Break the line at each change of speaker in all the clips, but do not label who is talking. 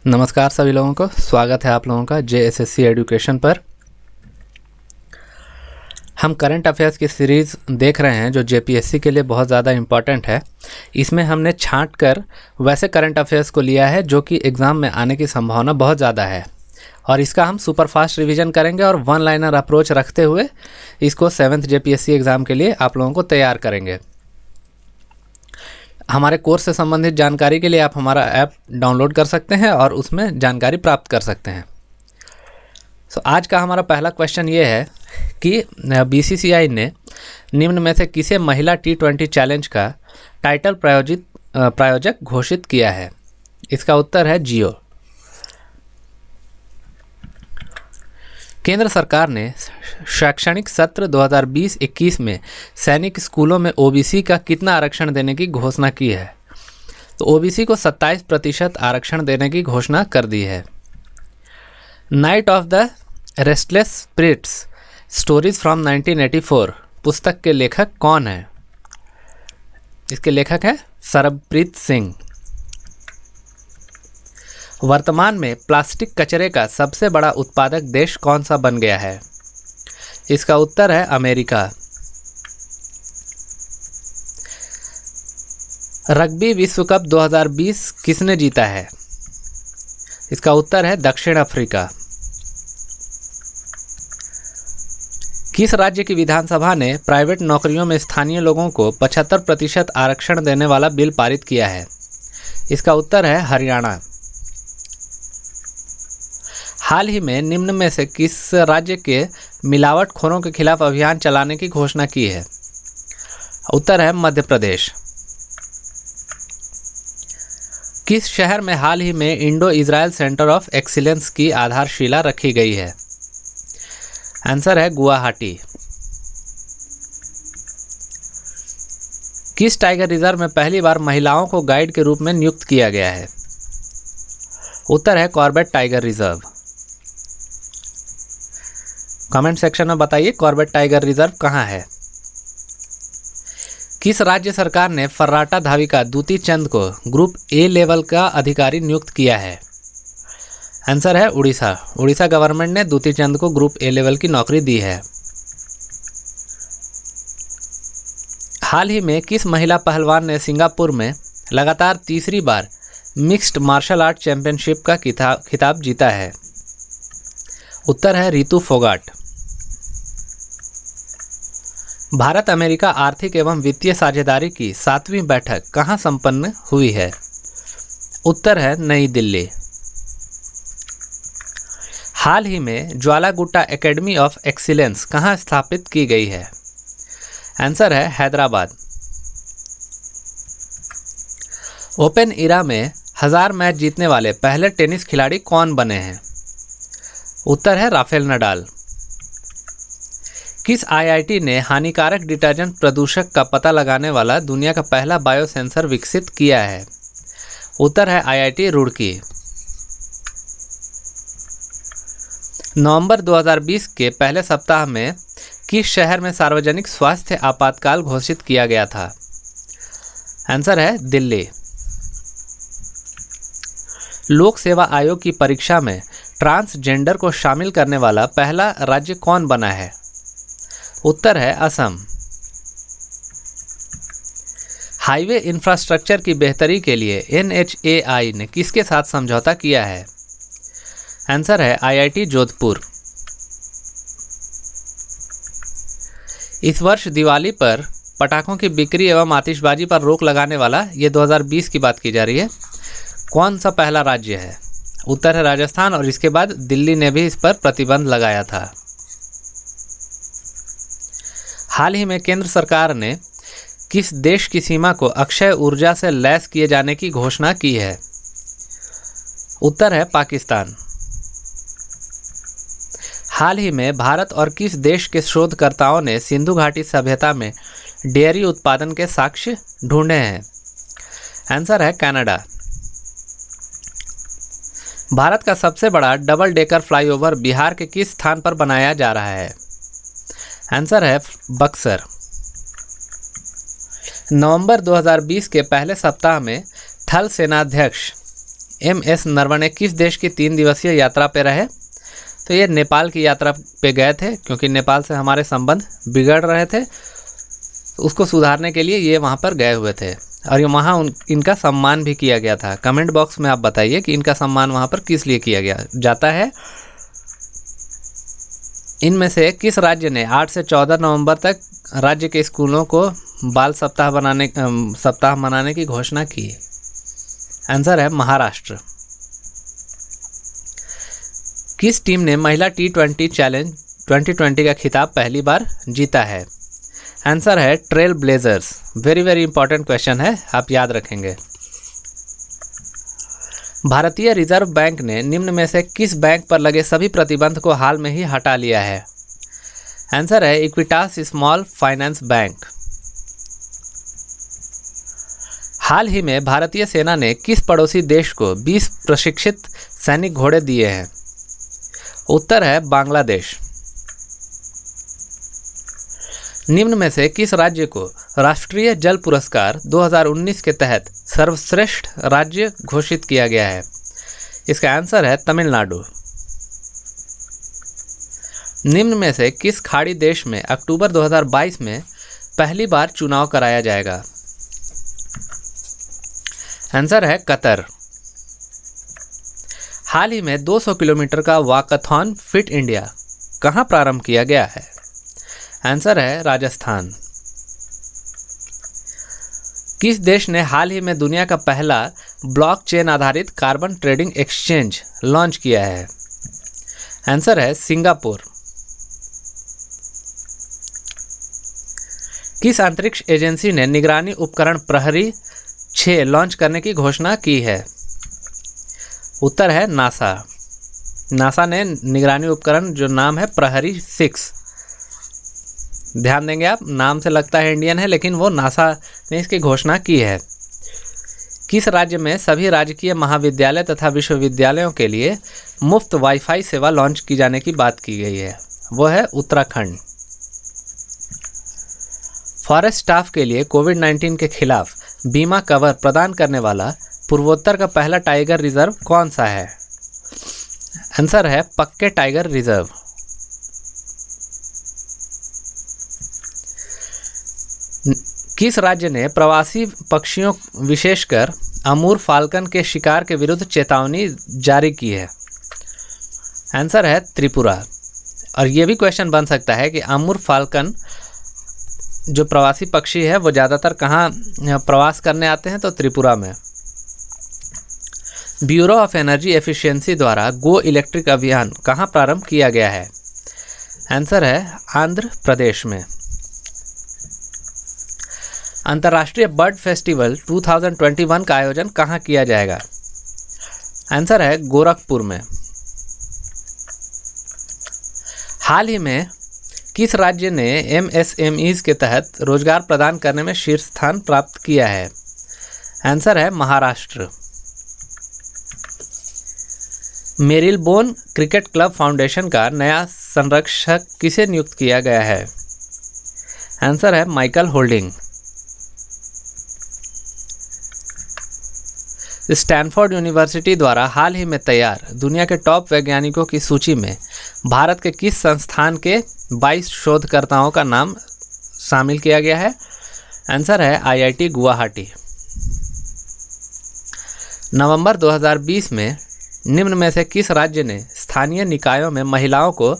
नमस्कार सभी लोगों को, स्वागत है आप लोगों का JSSC एजुकेशन पर। हम करंट अफेयर्स की सीरीज़ देख रहे हैं जो JPSC के लिए बहुत ज़्यादा इम्पॉर्टेंट है। इसमें हमने छांट कर वैसे करंट अफेयर्स को लिया है जो कि एग्ज़ाम में आने की संभावना बहुत ज़्यादा है, और इसका हम सुपर फास्ट रिवीजन करेंगे और वन लाइनर अप्रोच रखते हुए इसको 7th JPSC एग्ज़ाम के लिए आप लोगों को तैयार करेंगे। हमारे कोर्स से संबंधित जानकारी के लिए आप हमारा ऐप डाउनलोड कर सकते हैं और उसमें जानकारी प्राप्त कर सकते हैं। आज का हमारा पहला क्वेश्चन ये है कि BCCI ने निम्न में से किसे महिला T20 चैलेंज का टाइटल प्रायोजक घोषित किया है। इसका उत्तर है जियो। केंद्र सरकार ने शैक्षणिक सत्र 2020-21 में सैनिक स्कूलों में OBC का कितना आरक्षण देने की घोषणा की है। तो OBC को 27% आरक्षण देने की घोषणा कर दी है। Night of the Restless Spirits stories from 1984 पुस्तक के लेखक कौन है। इसके लेखक है सरबप्रीत सिंह। वर्तमान में प्लास्टिक कचरे का सबसे बड़ा उत्पादक देश कौन सा बन गया है। इसका उत्तर है अमेरिका। रग्बी विश्व कप 2020 किसने जीता है। इसका उत्तर है दक्षिण अफ्रीका। किस राज्य की विधानसभा ने प्राइवेट नौकरियों में स्थानीय लोगों को 75% आरक्षण देने वाला बिल पारित किया है। इसका उत्तर है हरियाणा। हाल ही में निम्न में से किस राज्य के मिलावटखोरों के खिलाफ अभियान चलाने की घोषणा की है। उत्तर है मध्य प्रदेश। किस शहर में हाल ही में Indo Israel centre of excellence की आधारशिला रखी गई है। आंसर है गुवाहाटी। किस टाइगर रिजर्व में पहली बार महिलाओं को गाइड के रूप में नियुक्त किया गया है। उत्तर है Corbett tiger reserve. Comment section में बताइए कॉर्बेट टाइगर रिजर्व कहाँ है। किस राज्य सरकार ने फर्राटा धाविका दूती चंद को ग्रुप A लेवल का अधिकारी नियुक्त किया है। आंसर है उड़ीसा। उड़ीसा गवर्नमेंट ने दूती चंद को ग्रुप A लेवल की नौकरी दी है। हाल ही में किस महिला पहलवान ने सिंगापुर में लगातार तीसरी बार मिक्स्ड मार्शल आर्ट चैंपियनशिप का खिताब जीता है। उत्तर है रितु फोगाट। भारत अमेरिका आर्थिक एवं वित्तीय साझेदारी की 7वीं बैठक कहाँ संपन्न हुई है। उत्तर है नई दिल्ली। हाल ही में ज्वाला गुट्टा एकेडमी ऑफ एक्सीलेंस कहाँ स्थापित की गई है। आंसर है हैदराबाद। ओपन इरा में 1000 मैच जीतने वाले पहले टेनिस खिलाड़ी कौन बने हैं। उत्तर है राफेल नडाल। किस IIT ने हानिकारक डिटर्जेंट प्रदूषक का पता लगाने वाला दुनिया का पहला बायोसेंसर विकसित किया है। उत्तर है IIT रुड़की। नवंबर 2020 के पहले सप्ताह में किस शहर में सार्वजनिक स्वास्थ्य आपातकाल घोषित किया गया था। आंसर है दिल्ली। लोक सेवा आयोग की परीक्षा में ट्रांसजेंडर को शामिल करने वाला पहला राज्य कौन बना है। उत्तर है असम। हाईवे इंफ्रास्ट्रक्चर की बेहतरी के लिए NHAI ने किसके साथ समझौता किया है। आंसर है IIT जोधपुर। इस वर्ष दिवाली पर पटाखों की बिक्री एवं आतिशबाजी पर रोक लगाने वाला, ये 2020 की बात की जा रही है, कौन सा पहला राज्य है। उत्तर है राजस्थान, और इसके बाद दिल्ली ने भी इस पर प्रतिबंध लगाया था। हाल ही में केंद्र सरकार ने किस देश की सीमा को अक्षय ऊर्जा से लैस किए जाने की घोषणा की है। उत्तर है पाकिस्तान। हाल ही में भारत और किस देश के शोधकर्ताओं ने सिंधु घाटी सभ्यता में डेयरी उत्पादन के साक्ष्य ढूंढे हैं। आंसर है कनाडा। भारत का सबसे बड़ा डबल डेकर फ्लाईओवर बिहार के किस स्थान पर बनाया जा रहा है। आंसर है बक्सर। नवंबर 2020 के पहले सप्ताह में थल सेनाध्यक्ष MS नरवणे किस देश की 3 दिवसीय यात्रा पे रहे? तो ये नेपाल की यात्रा पे गए थे, क्योंकि नेपाल से हमारे संबंध बिगड़ रहे थे, उसको सुधारने के लिए ये वहाँ पर गए हुए थे और ये वहाँ इनका सम्मान भी किया गया था। कमेंट बॉक्स में आप बताइए कि इनका सम्मान वहाँ पर किस लिए किया गया जाता है। इनमें से किस राज्य ने 8 से 14 नवंबर तक राज्य के स्कूलों को बाल सप्ताह मनाने की घोषणा की? आंसर है महाराष्ट्र। किस टीम ने महिला T20 चैलेंज 2020 का खिताब पहली बार जीता है? आंसर है trail blazers. Very very important question है, आप याद रखेंगे। भारतीय रिजर्व बैंक ने निम्न में से किस बैंक पर लगे सभी प्रतिबंध को हाल में ही हटा लिया है? आंसर है इक्विटास स्मॉल फाइनेंस बैंक। हाल ही में भारतीय सेना ने किस पड़ोसी देश को 20 प्रशिक्षित सैनिक घोड़े दिए हैं? उत्तर है बांग्लादेश। निम्न में से किस राज्य को राष्ट्रीय जल पुरस्कार 2019 के तहत सर्वश्रेष्ठ राज्य घोषित किया गया है? इसका आंसर है तमिलनाडु। निम्न में से किस खाड़ी देश में अक्टूबर 2022 में पहली बार चुनाव कराया जाएगा? आंसर है कतर। हाल ही में 200 किलोमीटर का वॉकाथॉन फिट इंडिया कहां प्रारंभ किया गया है? आंसर है राजस्थान। किस देश ने हाल ही में दुनिया का पहला ब्लॉकचेन आधारित कार्बन ट्रेडिंग एक्सचेंज लॉन्च किया है? आंसर है सिंगापुर। किस अंतरिक्ष एजेंसी ने निगरानी उपकरण प्रहरी 6 लॉन्च करने की घोषणा की है? उत्तर है नासा। नासा ने निगरानी उपकरण जो नाम है प्रहरी 6, ध्यान देंगे आप, नाम से लगता है इंडियन है लेकिन वो नासा ने इसकी घोषणा की है। किस राज्य में सभी राजकीय महाविद्यालय तथा विश्वविद्यालयों के लिए मुफ्त वाईफाई सेवा लॉन्च की जाने की बात की गई है? वो है उत्तराखंड। फॉरेस्ट स्टाफ के लिए कोविड-19 के खिलाफ बीमा कवर प्रदान करने वाला पूर्वोत्तर का पहला टाइगर रिजर्व कौन सा है? आंसर है पक्के टाइगर रिजर्व। किस राज्य ने प्रवासी पक्षियों विशेषकर अमूर फाल्कन के शिकार के विरुद्ध चेतावनी जारी की है? आंसर है त्रिपुरा। और ये भी क्वेश्चन बन सकता है कि अमूर फाल्कन जो प्रवासी पक्षी है वो ज़्यादातर कहाँ प्रवास करने आते हैं? तो त्रिपुरा में। ब्यूरो ऑफ एनर्जी एफिशिएंसी द्वारा गो इलेक्ट्रिक अभियान कहाँ प्रारंभ किया गया है? आंसर है आंध्र प्रदेश में। अंतर्राष्ट्रीय बर्ड फेस्टिवल 2021 का आयोजन कहाँ किया जाएगा? आंसर है गोरखपुर में। हाल ही में किस राज्य ने MSMEs के तहत रोजगार प्रदान करने में शीर्ष स्थान प्राप्त किया है? आंसर है Maharashtra. Marylebone cricket club foundation का नया संरक्षक किसे नियुक्त किया गया है? आंसर है माइकल होल्डिंग। स्टैनफोर्ड यूनिवर्सिटी द्वारा हाल ही में तैयार दुनिया के टॉप वैज्ञानिकों की सूची में भारत के किस संस्थान के 22 शोधकर्ताओं का नाम शामिल किया गया है? आंसर है IIT गुवाहाटी। नवंबर 2020 में निम्न में से किस राज्य ने स्थानीय निकायों में महिलाओं को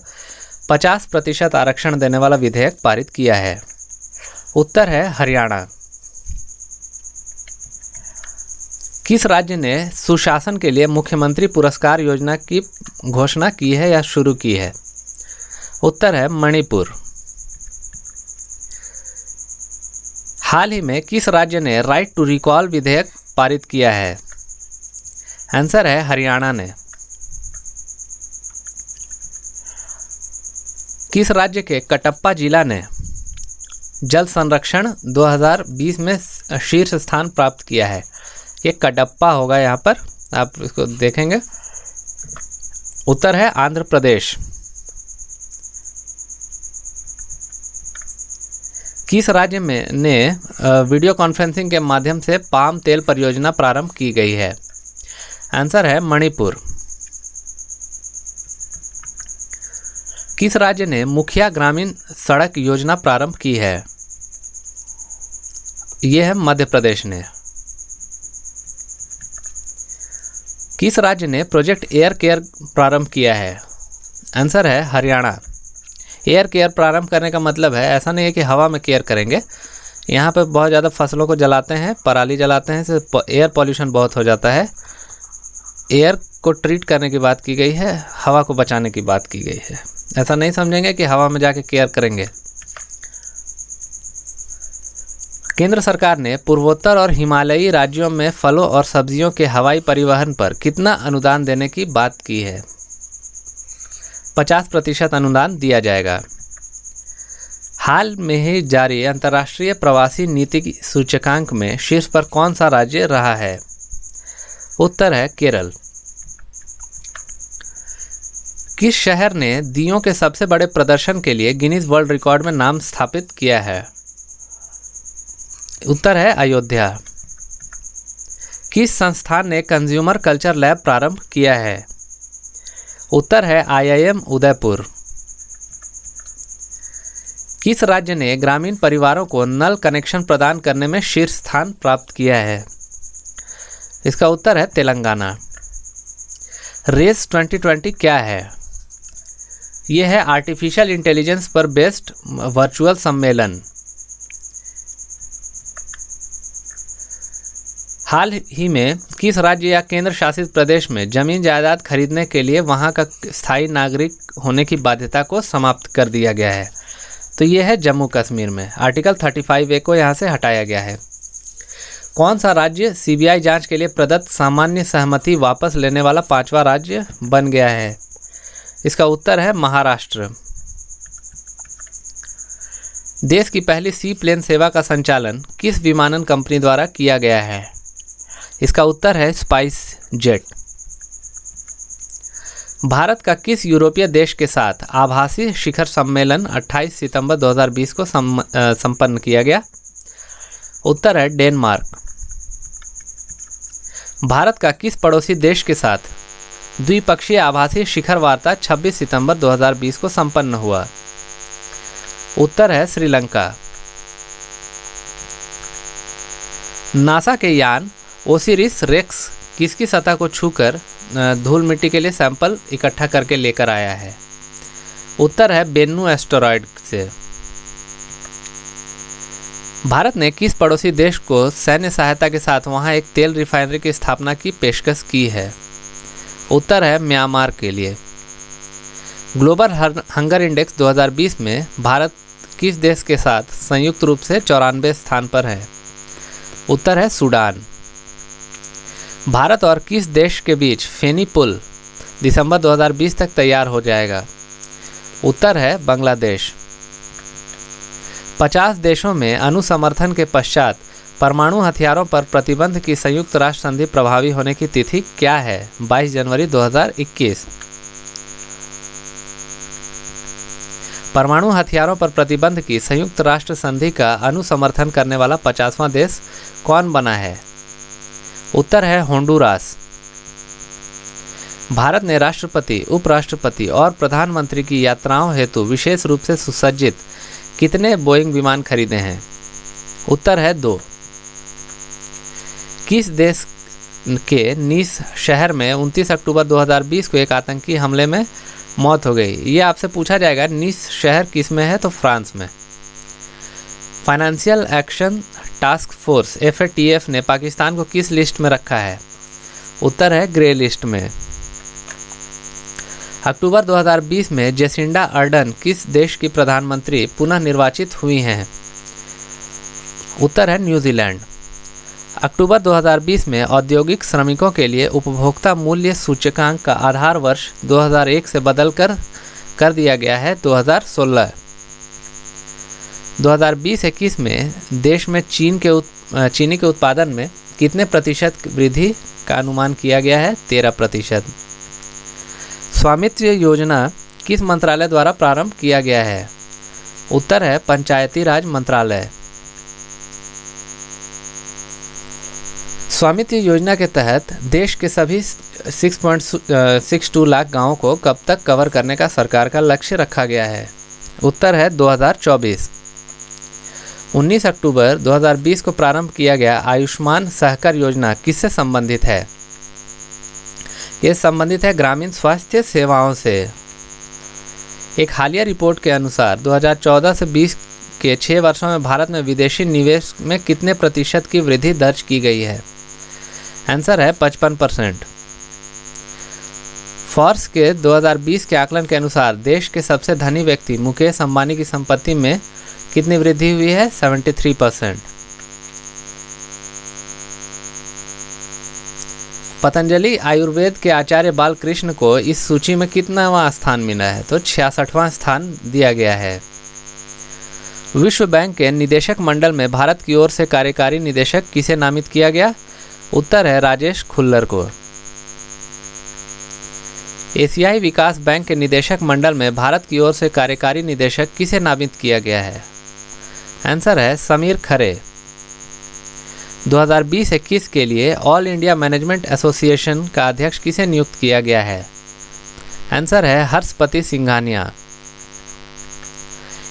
50% आरक्षण देने वाला विधेयक पारित किया है? उत्तर है हरियाणा। किस राज्य ने सुशासन के लिए मुख्यमंत्री पुरस्कार योजना की घोषणा की है या शुरू की है? उत्तर है मणिपुर। हाल ही में किस राज्य ने राइट टू रिकॉल विधेयक पारित किया है? आंसर है हरियाणा ने। किस राज्य के कटप्पा जिला ने जल संरक्षण 2020 में शीर्ष स्थान प्राप्त किया है? ये कडप्पा होगा, यहाँ पर आप इसको देखेंगे। उत्तर है आंध्र प्रदेश। किस राज्य में ने वीडियो कॉन्फ्रेंसिंग के माध्यम से पाम तेल परियोजना प्रारंभ की गई है? आंसर है मणिपुर। किस राज्य ने मुखिया ग्रामीण सड़क योजना प्रारंभ की है? यह है मध्य प्रदेश ने। किस राज्य ने प्रोजेक्ट एयर केयर प्रारंभ किया है? आंसर है हरियाणा। एयर केयर प्रारंभ करने का मतलब है ऐसा नहीं है कि हवा में केयर करेंगे। यहाँ पे बहुत ज़्यादा फसलों को जलाते हैं, पराली जलाते हैं, इससे एयर पॉल्यूशन बहुत हो जाता है। एयर को ट्रीट करने की बात की गई है, हवा को बचाने की बात की गई है। ऐसा नहीं समझेंगे कि हवा में जाके केयर करेंगे। केंद्र सरकार ने पूर्वोत्तर और हिमालयी राज्यों में फलों और सब्जियों के हवाई परिवहन पर कितना अनुदान देने की बात की है? 50% अनुदान दिया जाएगा। हाल में ही जारी अंतर्राष्ट्रीय प्रवासी नीति सूचकांक में शीर्ष पर कौन सा राज्य रहा है? उत्तर है केरल। किस शहर ने दीयों के सबसे बड़े प्रदर्शन के लिए गिनीज वर्ल्ड रिकॉर्ड में नाम स्थापित किया है? उत्तर है अयोध्या। किस संस्थान ने कंज्यूमर कल्चर लैब प्रारंभ किया है? उत्तर है IIM उदयपुर। किस राज्य ने ग्रामीण परिवारों को नल कनेक्शन प्रदान करने में शीर्ष स्थान प्राप्त किया है? इसका उत्तर है तेलंगाना। रेस 2020 क्या है? यह है आर्टिफिशियल इंटेलिजेंस पर बेस्ड वर्चुअल सम्मेलन। हाल ही में किस राज्य या केंद्र शासित प्रदेश में जमीन जायदाद खरीदने के लिए वहां का स्थायी नागरिक होने की बाध्यता को समाप्त कर दिया गया है? तो यह है जम्मू कश्मीर में। आर्टिकल 35A को यहां से हटाया गया है। कौन सा राज्य CBI जांच के लिए प्रदत्त सामान्य सहमति वापस लेने वाला 5वां राज्य बन गया है? इसका उत्तर है महाराष्ट्र। देश की पहली सी प्लेन सेवा का संचालन किस विमानन कंपनी द्वारा किया गया है? इसका उत्तर है स्पाइस जेट। भारत का किस यूरोपीय देश के साथ आभासी शिखर सम्मेलन 28 सितंबर 2020 को संपन्न किया गया? उत्तर है डेनमार्क। भारत का किस पड़ोसी देश के साथ द्विपक्षीय आभासी शिखर वार्ता 26 सितंबर 2020 को संपन्न हुआ? उत्तर है श्रीलंका। नासा के यान ओसिरिस रेक्स किसकी सतह को छूकर धूल मिट्टी के लिए सैंपल इकट्ठा करके लेकर आया है? उत्तर है बेन्नू एस्टेरॉयड से। भारत ने किस पड़ोसी देश को सैन्य सहायता के साथ वहां एक तेल रिफाइनरी की स्थापना की पेशकश की है? उत्तर है म्यांमार के लिए। ग्लोबल हंगर इंडेक्स 2020 में भारत किस देश के साथ संयुक्त रूप से 94वें स्थान पर है? उत्तर है सूडान। भारत और किस देश के बीच फेनी पुल दिसंबर 2020 तक तैयार हो जाएगा? उत्तर है बांग्लादेश। 50 देशों में अनुसमर्थन के पश्चात परमाणु हथियारों पर प्रतिबंध की संयुक्त राष्ट्र संधि प्रभावी होने की तिथि क्या है? 22 जनवरी 2021। परमाणु हथियारों पर प्रतिबंध की संयुक्त राष्ट्र संधि का अनुसमर्थन करने वाला 50वां देश कौन बना है? उत्तर है होंडुरास। भारत ने राष्ट्रपति, उपराष्ट्रपति और प्रधानमंत्री की यात्राओं हेतु विशेष रूप से सुसज्जित कितने बोइंग विमान खरीदे हैं? उत्तर है 2। किस देश के नीस शहर में 29 अक्टूबर 2020 को एक आतंकी हमले में मौत हो गई? ये आपसे पूछा जाएगा नीस शहर किस में है, तो फ्रांस में। Financial action task force FATF ने पाकिस्तान को किस लिस्ट में रखा है? उत्तर है ग्रे लिस्ट में। अक्टूबर 2020 में जेसिंडा अर्डन किस देश की प्रधानमंत्री पुनः निर्वाचित हुई हैं? उत्तर है न्यूजीलैंड। अक्टूबर 2020 में औद्योगिक श्रमिकों के लिए उपभोक्ता मूल्य सूचकांक का आधार वर्ष 2001 से बदल कर दिया गया है 2016। 2020-21 में देश में चीनी के उत्पादन में कितने प्रतिशत वृद्धि का अनुमान किया गया है? 13%। स्वामित्व योजना किस मंत्रालय द्वारा प्रारंभ किया गया है? उत्तर है पंचायती राज मंत्रालय। स्वामित्व योजना के तहत देश के सभी 6.62 लाख गांवों को कब तक कवर करने का सरकार का लक्ष्य रखा गया है? उत्तर है 2024। 19 अक्टूबर 2020 को प्रारंभ किया गया आयुष्मान सहकार योजना किससे संबंधित है? ये संबंधित है ग्रामीण स्वास्थ्य सेवाओं से। एक हालिया रिपोर्ट के अनुसार 2014 से 20 के 6 वर्षों में भारत में विदेशी निवेश में कितने प्रतिशत की वृद्धि दर्ज की गई है? आंसर है 55%। फोर्ब्स के 2020 के आकलन के अनुसार देश के सबसे धनी व्यक्ति मुकेश अंबानी की संपत्ति में कितनी वृद्धि हुई है? 73%। पतंजलि आयुर्वेद के आचार्य बालकृष्ण को इस सूची में कितनावां स्थान मिला है? तो 66वां स्थान दिया गया है। विश्व बैंक के निदेशक मंडल में भारत की ओर से कार्यकारी निदेशक किसे नामित किया गया? उत्तर है राजेश खुल्लर को। एशियाई विकास बैंक के निदेशक मंडल में भारत की ओर से कार्यकारी निदेशक किसे नामित किया गया है? आंसर है समीर खरे। 2020-21 के लिए ऑल इंडिया मैनेजमेंट एसोसिएशन का अध्यक्ष किसे नियुक्त किया गया है? आंसर है Harshpati Singhania.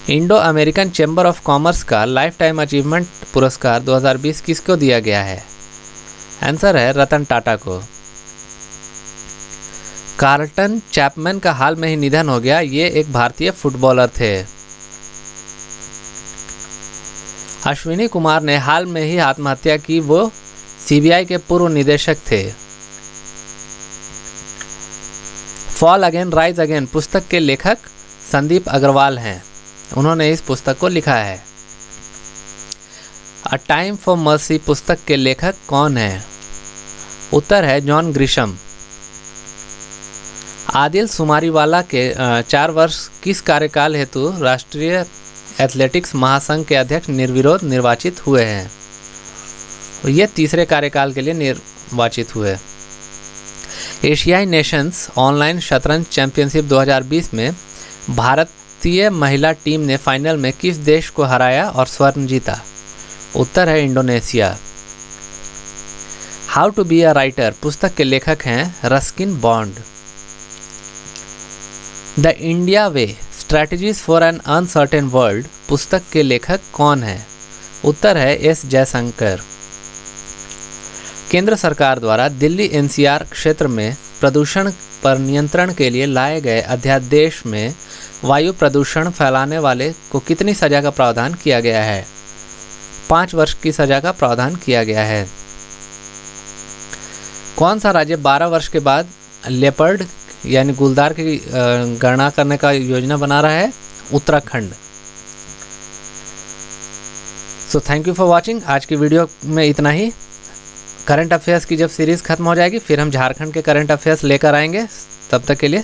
Indo American chamber of commerce का लाइफ टाइम अचीवमेंट पुरस्कार 2020 किसको दिया गया है? आंसर है रतन टाटा को। कार्लटन चैपमैन का हाल में ही निधन हो गया। ये एक भारतीय फुटबॉलर थे। अश्विनी कुमार ने हाल में ही आत्महत्या की। वो सीबीआई के पूर्व निदेशक थे। फॉल अगेन राइज अगेन पुस्तक के लेखक संदीप अग्रवाल हैं। उन्होंने इस पुस्तक को लिखा है। अ टाइम फॉर मर्सी पुस्तक के लेखक कौन है? उत्तर है जॉन ग्रिशम। आदिल सुमारीवाला के 4 वर्ष किस कार्यकाल हेतु राष्ट्रीय एथलेटिक्स महासंघ के अध्यक्ष निर्विरोध निर्वाचित हुए हैं? और ये तीसरे कार्यकाल के लिए निर्वाचित हुए। एशियाई नेशंस ऑनलाइन शतरंज चैंपियनशिप 2020 में भारतीय महिला टीम ने फाइनल में किस देश को हराया और स्वर्ण जीता? उत्तर है Indonesia. How to Be a Writer पुस्तक के लेखक हैं Ruskin Bond. The India Way Strategies for an Uncertain World पुस्तक के लेखक कौन है? उत्तर है एस जयशंकर। केंद्र सरकार द्वारा दिल्ली एनसीआर क्षेत्र में प्रदूषण पर नियंत्रण के लिए लाए गए अध्यादेश में वायु प्रदूषण फैलाने वाले को कितनी सजा का प्रावधान किया गया है? 5 वर्ष की सजा का प्रावधान किया गया है। कौन सा राज्य 12 वर्ष के बाद लेपर्ड यानी गुलदार की गणना करने का योजना बना रहा है? Uttarakhand. So thank you for watching. आज की वीडियो में इतना ही। करंट अफेयर्स की जब सीरीज़ खत्म हो जाएगी फिर हम झारखंड के करंट अफेयर्स लेकर आएंगे। तब तक के लिए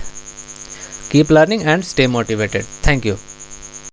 keep learning and stay motivated. Thank you.